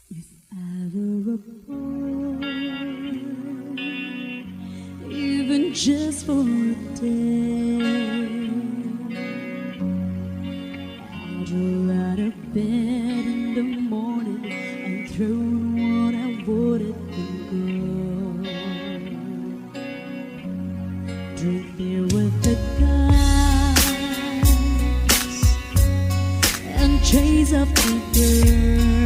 If I were a boy, even just for a day, I'd roll out of bed in the morning and throw what I wanted to go. Drink beer with the guys and chase after girls.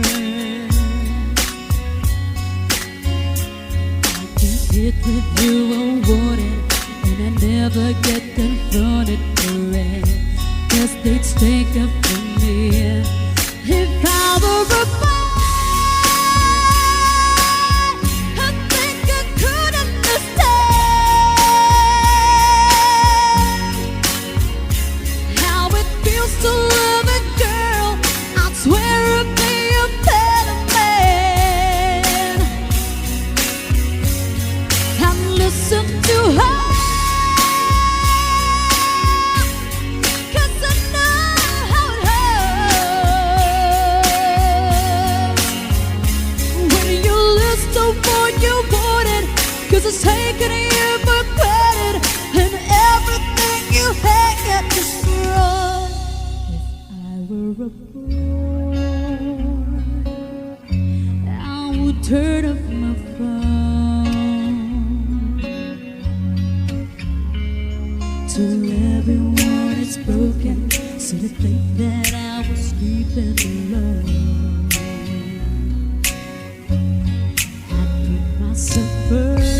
Hit with you unwanted, and I never get confronted for it, 'cause they'd stink up for me. If I were a boy, I think I could understand how it feels to love a girl. I swear it'd be a better man. Listen to her, 'cause I know how it hurts when you lose the one you wanted, 'cause it's taking you for granted, and everything you had got destroyed. If I were a boy, I would turn off my phone to everyone it's broken, so they think that I was sleeping alone. I put myself first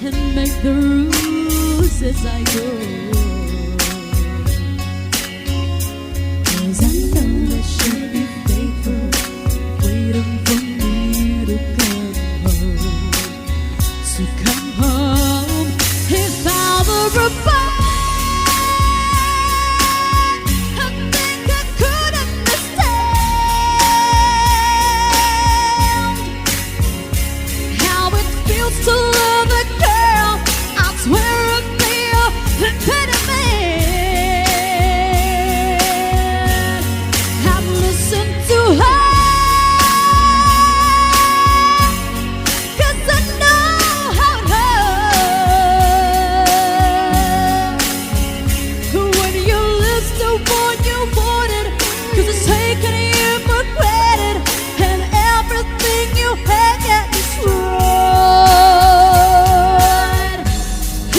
and make the rules as I go, 'cause I know I should be faithful, waiting for me to come home. So come home. If I were a boy, I think I could understand how it feels to love a girl. I swear it'd be a better man. I've listened to her, 'cause I know how it hurts when you lose the one you wanted, 'cause it's taking you for granted, and everything you had got destroyed.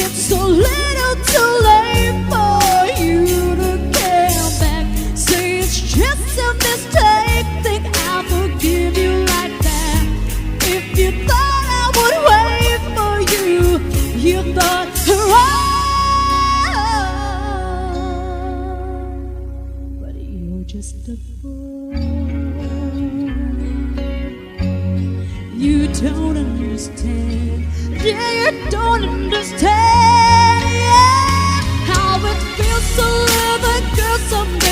It's so little too late for you to come back. Say it's just a mistake, think I'll forgive you like that. If you thought I would wait for you, you thought wrong. But you're just a fool. You don't understand. Yeah, you don't understand. Yeah, how it feels to love a girl someday.